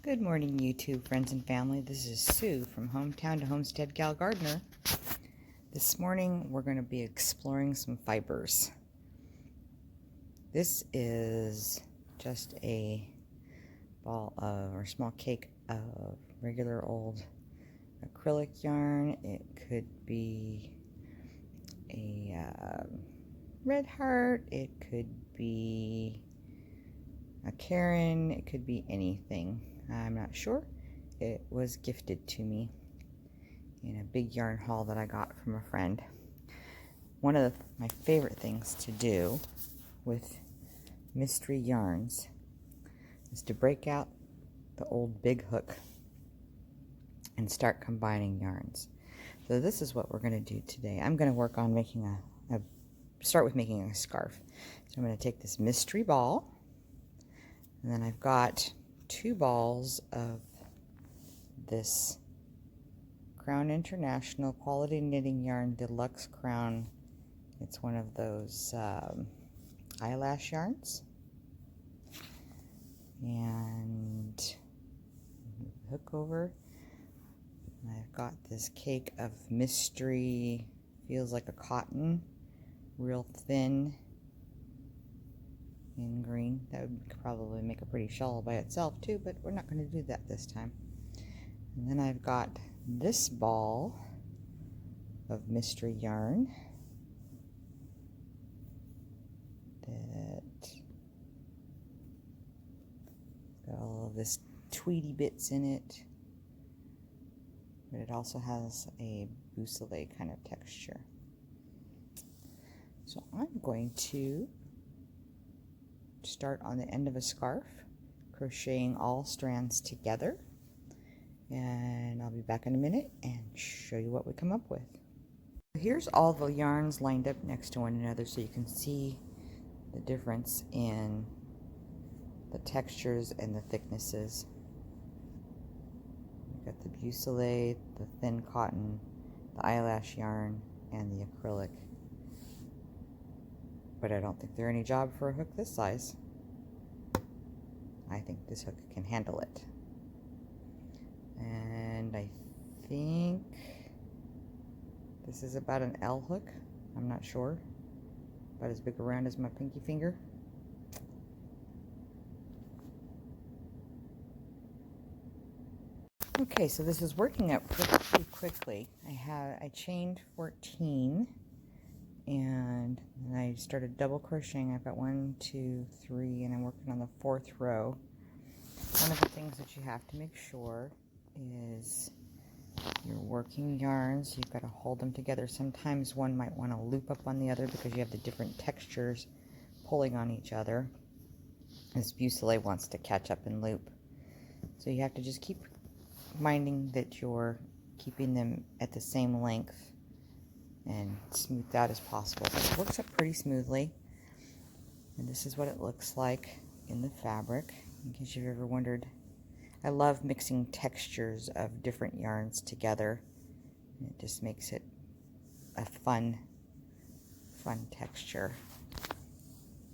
Good morning, YouTube friends and family. This is Sue from Hometown to Homestead Gal Gardener. This morning we're going to be exploring some fibers. This is just a ball of, or small cake of regular old acrylic yarn. It could be a red heart, it could be a Karen, it could be anything. I'm not sure. It was gifted to me in a big yarn haul that I got from a friend. One of my favorite things to do with mystery yarns is to break out the old big hook and start combining yarns. So this is what we're going to do today. I'm going to work on making start with making a scarf. So I'm going to take this mystery ball, and then I've got 2 balls of this Crown International Quality Knitting Yarn Deluxe Crown. It's one of those eyelash yarns. And hook over. I've got this cake of mystery, feels like a cotton, real thin in green. That would probably make a pretty shawl by itself too, but we're not going to do that this time. And then I've got this ball of mystery yarn that got all of this tweedy bits in it, but it also has a boussole kind of texture. So I'm going to start on the end of a scarf, crocheting all strands together, and I'll be back in a minute and show you what we come up with. Here's all the yarns lined up next to one another so you can see the difference in the textures and the thicknesses. We've got the boussole, the thin cotton, the eyelash yarn, and the acrylic. But I don't think they're any job for a hook this size. I think this hook can handle it. And I think this is about an L hook. I'm not sure. About as big around as my pinky finger. Okay, so this is working out pretty quickly. I chained 14. And then I started double crocheting. I've got 1, 2, 3, and I'm working on the 4th row. One of the things that you have to make sure is your working yarns, you've got to hold them together. Sometimes one might want to loop up on the other because you have the different textures pulling on each other. This boussole wants to catch up and loop. So you have to just keep minding that you're keeping them at the same length and smoothed out as possible. But it works up pretty smoothly. And this is what it looks like in the fabric, in case you've ever wondered. I love mixing textures of different yarns together. It just makes it a fun texture.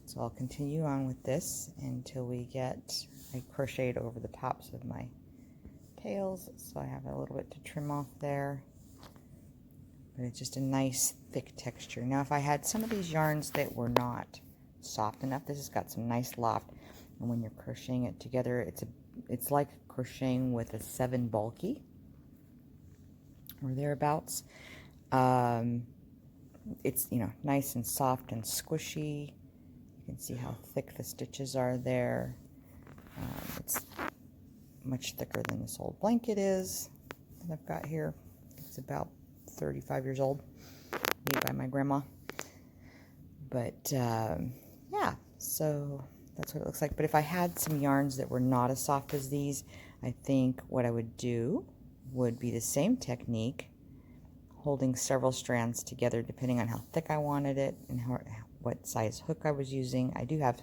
So I'll continue on with this until I crocheted over the tops of my tails, so I have a little bit to trim off there. But it's just a nice thick texture. Now if I had some of these yarns that were not soft enough, this has got some nice loft, and when you're crocheting it together, it's like crocheting with a 7 bulky or thereabouts. It's nice and soft and squishy. You can see how thick the stitches are there. It's much thicker than this old blanket is that I've got here. It's about 35 years old, made by my grandma. But yeah, so that's what it looks like. But if I had some yarns that were not as soft as these, I think what I would do would be the same technique, holding several strands together depending on how thick I wanted it and what size hook I was using. I do have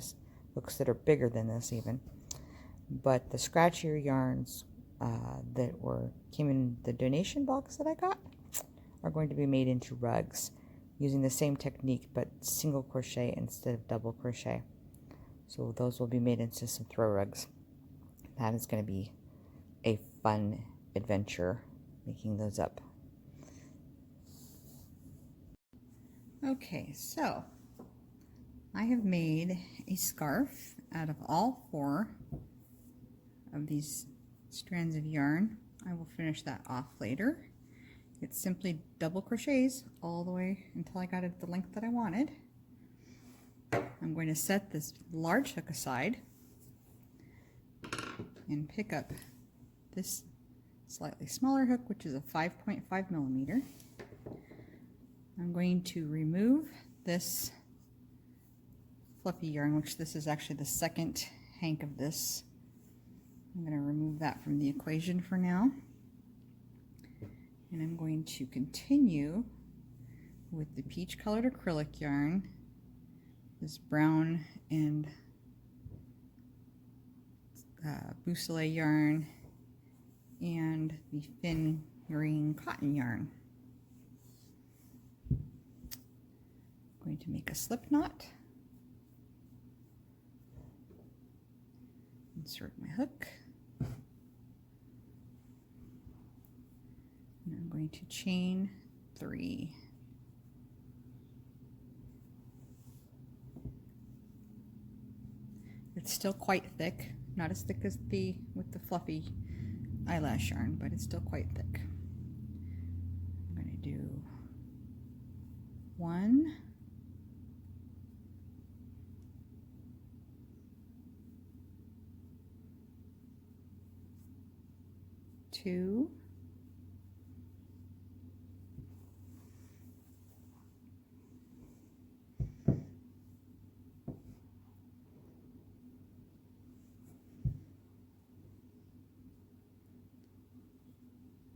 hooks that are bigger than this even, but the scratchier yarns that came in the donation box that I got are going to be made into rugs using the same technique but single crochet instead of double crochet. So those will be made into some throw rugs. That is going to be a fun adventure making those up. Okay, so I have made a scarf out of all 4 of these strands of yarn. I will finish that off later. It's simply double crochets all the way until I got it the length that I wanted. I'm going to set this large hook aside and pick up this slightly smaller hook, which is a 5.5 millimeter. I'm going to remove this fluffy yarn, which this is actually the second hank of this. I'm going to remove that from the equation for now. And I'm going to continue with the peach colored acrylic yarn, this brown and Boussole yarn, and the thin green cotton yarn. I'm going to make a slip knot, insert my hook, and I'm going to chain 3. It's still quite thick, not as thick as with the fluffy eyelash yarn, but it's still quite thick. I'm going to do 1, 2, 3.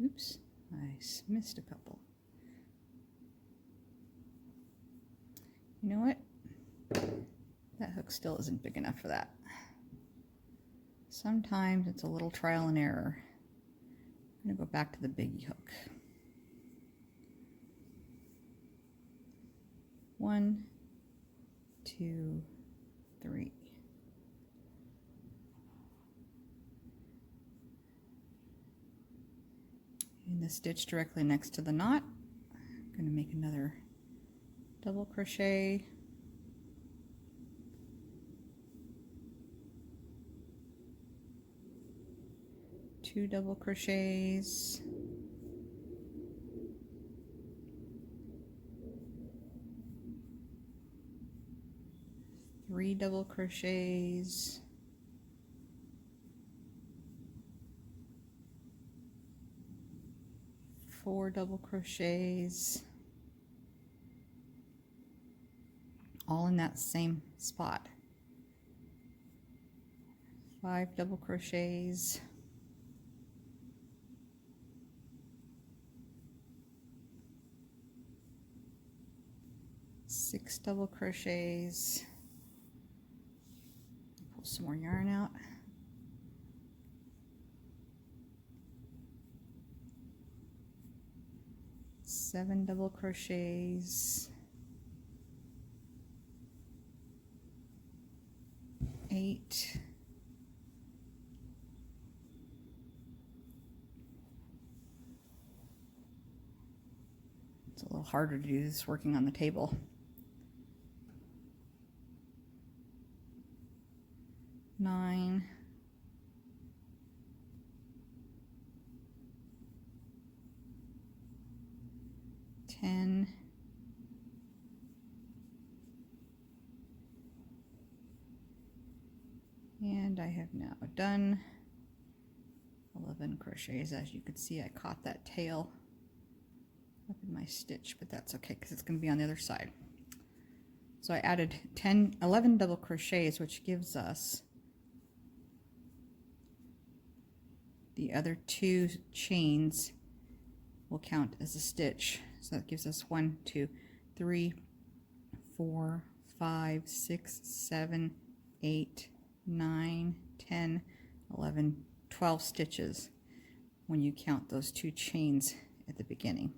Oops, I missed a couple. You know what? That hook still isn't big enough for that. Sometimes it's a little trial and error. I'm going to go back to the biggie hook. 1, 2, 3. In the stitch directly next to the knot, I'm going to make another double crochet, two double crochets, three double crochets, four double crochets, all in that same spot, 5 double crochets, 6 double crochets, pull some more yarn out, 7 double crochets, 8, 'It's a little harder to do this working on the table. 9, 10, 'And I have now done 11 crochets. As you can see, I caught that tail up in my stitch, but that's okay because it's going to be on the other side. So I added 11 double crochets, which gives us the other 2 chains will count as a stitch. So that gives us 1, 2, 3, 4, 5, 6, 7, 8, 9, 10, 11, 12 stitches when you count those 2 chains at the beginning.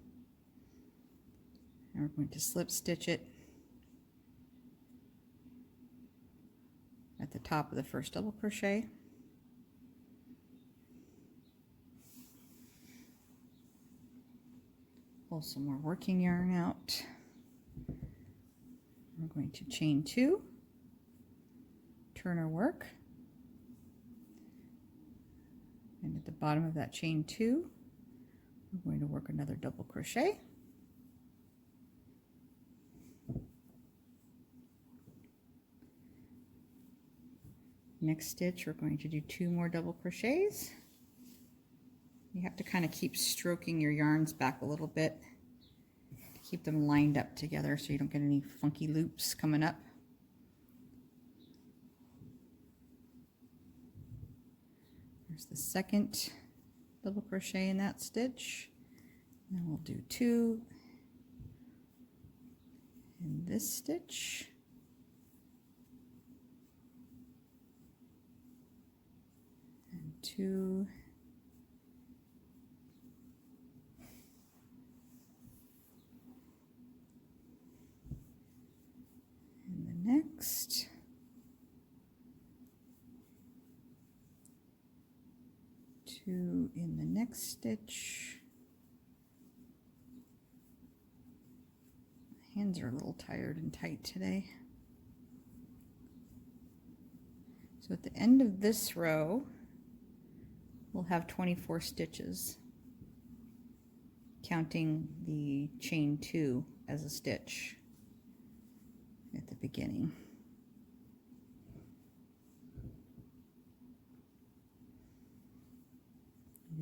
And we're going to slip stitch it at the top of the first double crochet, Pull some more working yarn out. We're going to chain 2, turn our work, and at the bottom of that chain 2, we're going to work another double crochet. Next stitch, we're going to do 2 more double crochets. You have to kind of keep stroking your yarns back a little bit to keep them lined up together so you don't get any funky loops coming up. There's the second double crochet in that stitch. Then we'll do 2 in this stitch. And 2 in the next. 2 in the next stitch. My hands are a little tired and tight today. So at the end of this row, we'll have 24 stitches, counting the chain 2 as a stitch at the beginning.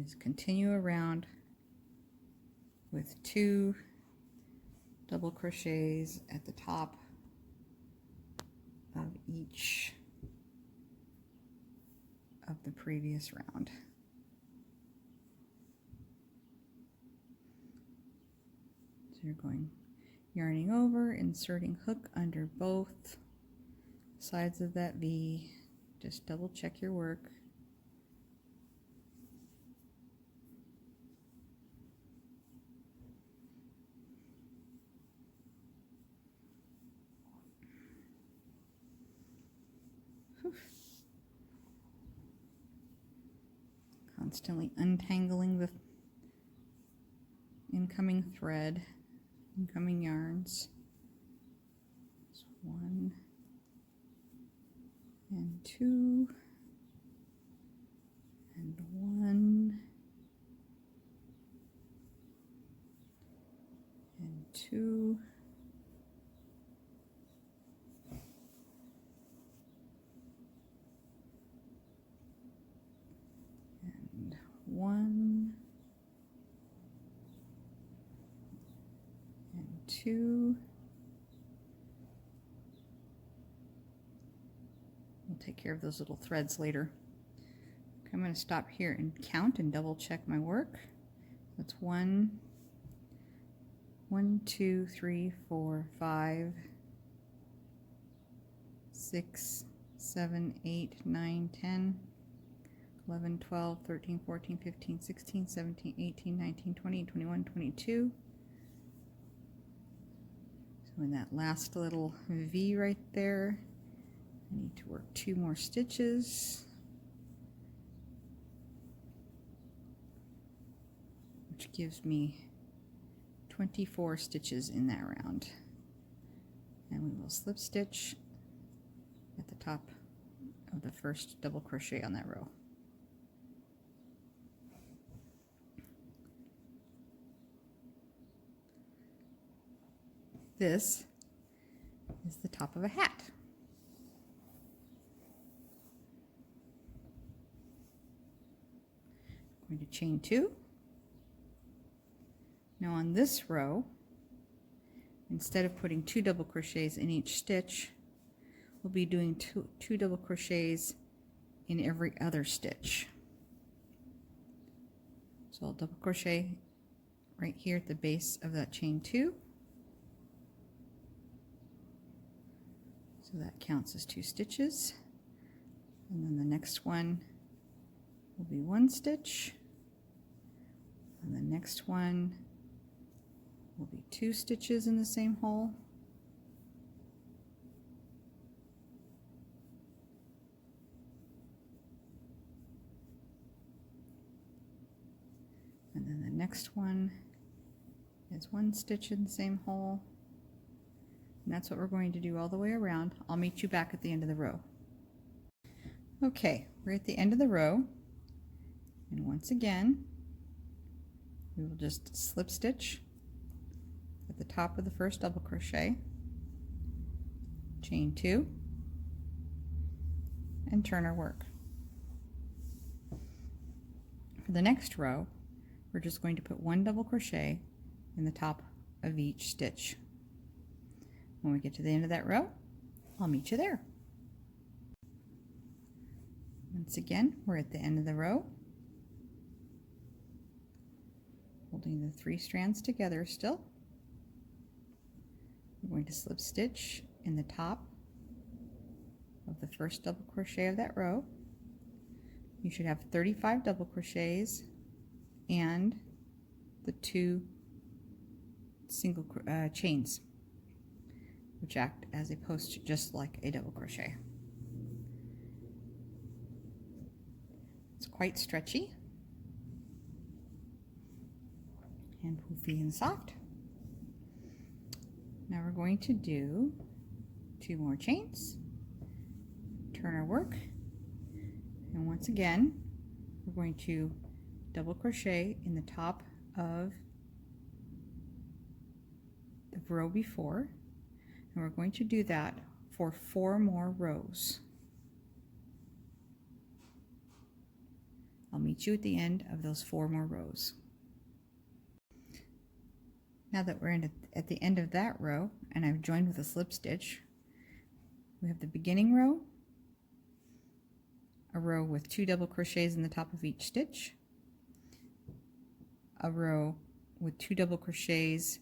Just continue around with 2 double crochets at the top of each of the previous round. So you're going yarning over, inserting hook under both sides of that V. Just double check your work. Constantly untangling the incoming thread, incoming yarns. So 1 and 2 and 1 and 2 and 1 and 2. We'll take care of those little threads later. Okay, I'm going to stop here and count and double check my work. That's 1, 2, 3, 4, 5, 6, 7, 8, 9, 10, 11, 12, 13, 14, 15, 16, 17, 18, 19, 20, 21, 22. So in that last little V right there, I need to work 2 more stitches, which gives me 24 stitches in that round. And we will slip stitch at the top of the first double crochet on that row. This is the top of a hat. I'm going to chain 2. Now on this row, instead of putting 2 double crochets in each stitch, we'll be doing two double crochets in every other stitch. So I'll double crochet right here at the base of that chain 2. So that counts as 2 stitches. And then the next one will be 1 stitch. And the next one will be 2 stitches in the same hole. And then the next one is one stitch in the same hole, and that's what we're going to do all the way around. I'll meet you back at the end of the row. Okay, we're at the end of the row, and once again we will just slip stitch at the top of the first double crochet, chain 2, and turn our work. For the next row, we're just going to put one double crochet in the top of each stitch. When we get to the end of that row, I'll meet you there. Once again, we're at the end of the row, holding the 3 strands together still. We're going to slip stitch in the top of the first double crochet of that row. You should have 35 double crochets and the 2 single chains, which act as a post just like a double crochet. It's quite stretchy and poofy and soft. Now we're going to do 2 more chains, turn our work, and once again we're going to double crochet in the top of the row before, and we're going to do that for 4 more rows. I'll meet you at the end of those 4 more rows. Now that we're at the end of that row and I've joined with a slip stitch, we have the beginning row, a row with 2 double crochets in the top of each stitch, a row with 2 double crochets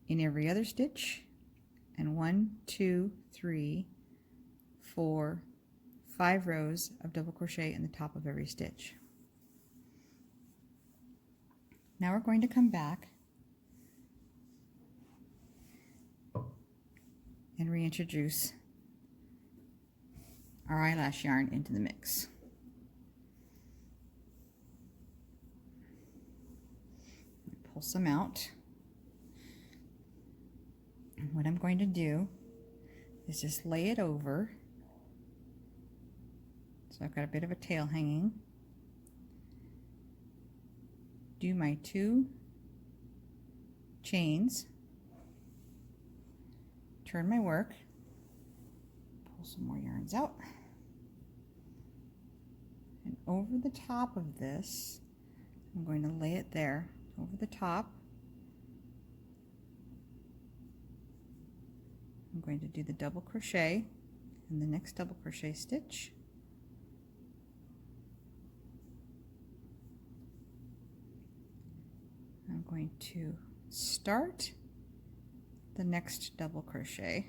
in every other stitch, and 1, 2, 3, 4, 5 rows of double crochet in the top of every stitch. Now we're going to come back and reintroduce our eyelash yarn into the mix. Pull some out. And what I'm going to do is just lay it over. So I've got a bit of a tail hanging. Do my 2 chains, turn my work, pull some more yarns out, and over the top of this I'm going to lay it there over the top. I'm going to do the double crochet in the next double crochet stitch, I'm going to start the next double crochet,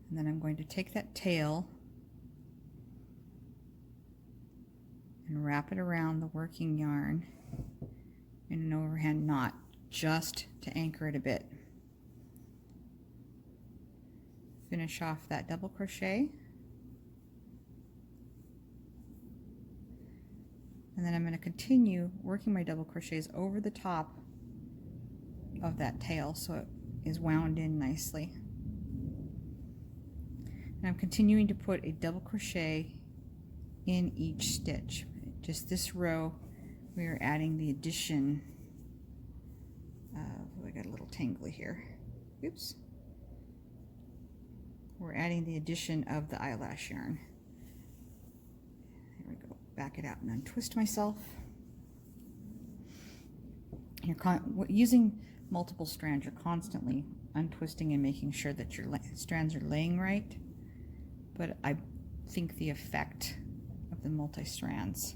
and then I'm going to take that tail and wrap it around the working yarn in an overhand knot just to anchor it a bit. Finish off that double crochet, and then I'm going to continue working my double crochets over the top of that tail so it is wound in nicely. And I'm continuing to put a double crochet in each stitch. Just this row we are adding the addition of, I got a little tangly here, oops, we're adding the addition of the eyelash yarn. There we go, back it out and untwist myself. You're using multiple strands, you're constantly untwisting and making sure that your strands are laying right, but I think the effect of the multi-strands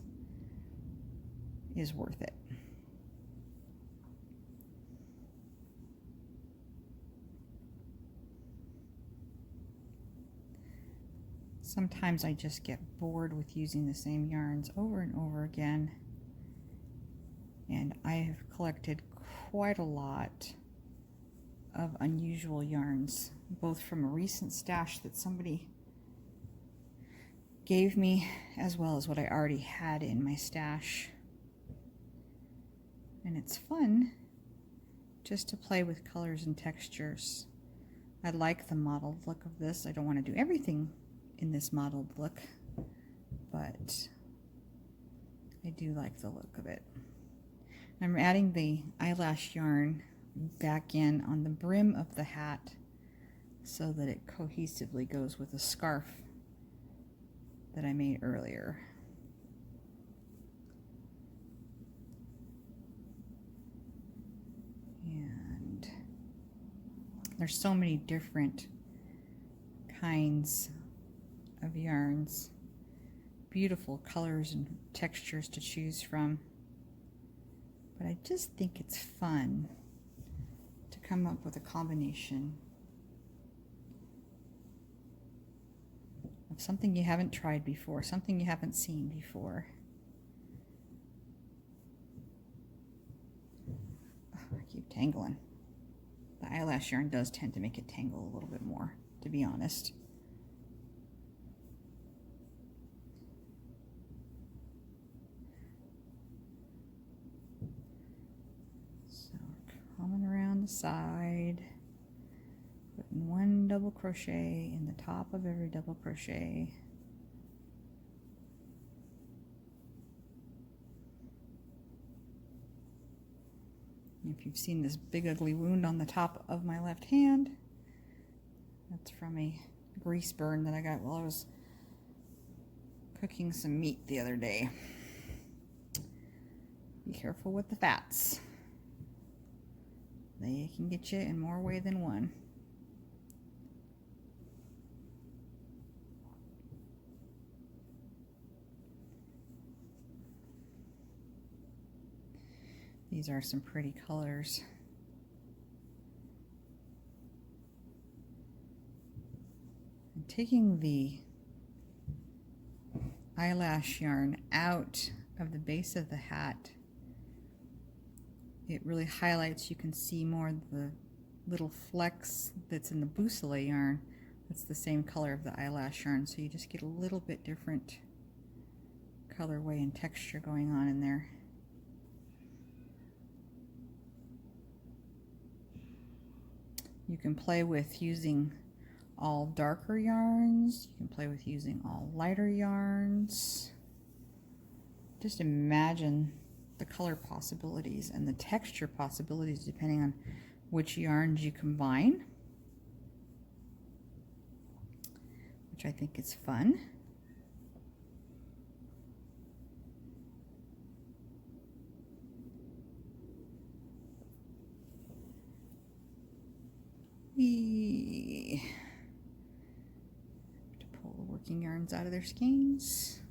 is worth it. Sometimes I just get bored with using the same yarns over and over again, and I have collected quite a lot of unusual yarns, both from a recent stash that somebody gave me, as well as what I already had in my stash. And it's fun just to play with colors and textures. I like the modeled look of this. I don't want to do everything in this modeled look, but I do like the look of it. I'm adding the eyelash yarn back in on the brim of the hat so that it cohesively goes with the scarf that I made earlier. And there's so many different kinds of yarns, beautiful colors and textures to choose from. But I just think it's fun to come up with a combination of something you haven't tried before, something you haven't seen before. Oh, I keep tangling. The eyelash yarn does tend to make it tangle a little bit more, to be honest. So coming around the side, putting one double crochet in the top of every double crochet. If you've seen this big ugly wound on the top of my left hand, that's from a grease burn that I got while I was cooking some meat the other day. Be careful with the fats. They can get you in more ways than one. These are some pretty colors. I'm taking the eyelash yarn out of the base of the hat. It really highlights, you can see more of the little flecks that's in the Boussole yarn. That's the same color of the eyelash yarn, so you just get a little bit different colorway and texture going on in there. You can play with using all darker yarns. You can play with using all lighter yarns. Just imagine the color possibilities and the texture possibilities depending on which yarns you combine, which I think is fun. To pull the working yarns out of their skeins.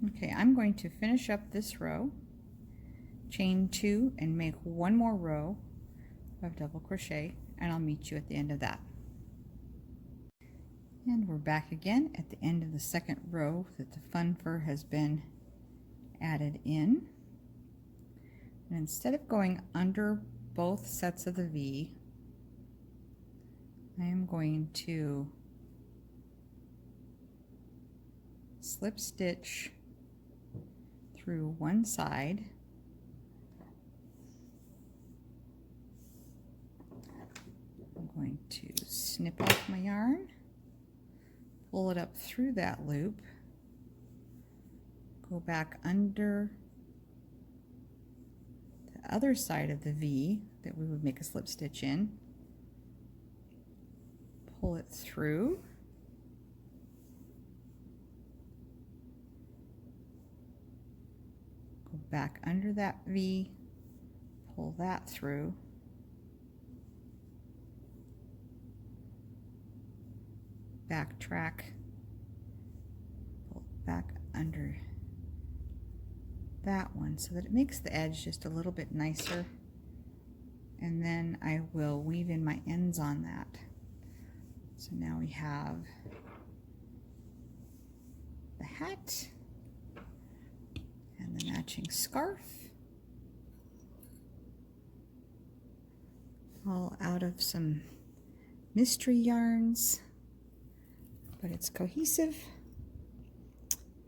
Okay, I'm going to finish up this row, chain 2, and make one more row of double crochet, and I'll meet you at the end of that. And we're back again at the end of the second row that the fun fur has been added in. And instead of going under both sets of the V, I am going to slip stitch through one side, I'm going to snip off my yarn, pull it up through that loop, go back under the other side of the V that we would make a slip stitch in, pull it through, go back under that V, pull that through, backtrack, pull back under that one so that it makes the edge just a little bit nicer, and then I will weave in my ends on that. So now we have the hat and the matching scarf, all out of some mystery yarns but it's cohesive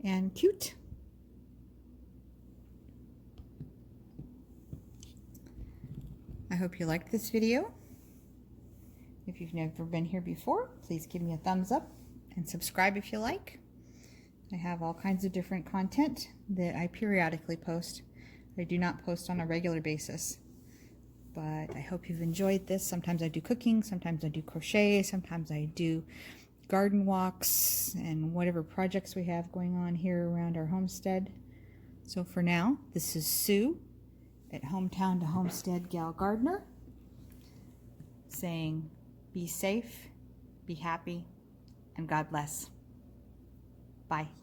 and cute. I hope you liked this video. If you've never been here before, please give me a thumbs up and subscribe if you like. I have all kinds of different content that I periodically post. I do not post on a regular basis, but I hope you've enjoyed this. Sometimes I do cooking, sometimes I do crochet, sometimes I do garden walks and whatever projects we have going on here around our homestead. So for now, this is Sue at Hometown to Homestead Gal Gardener saying be safe, be happy, and God bless. Bye.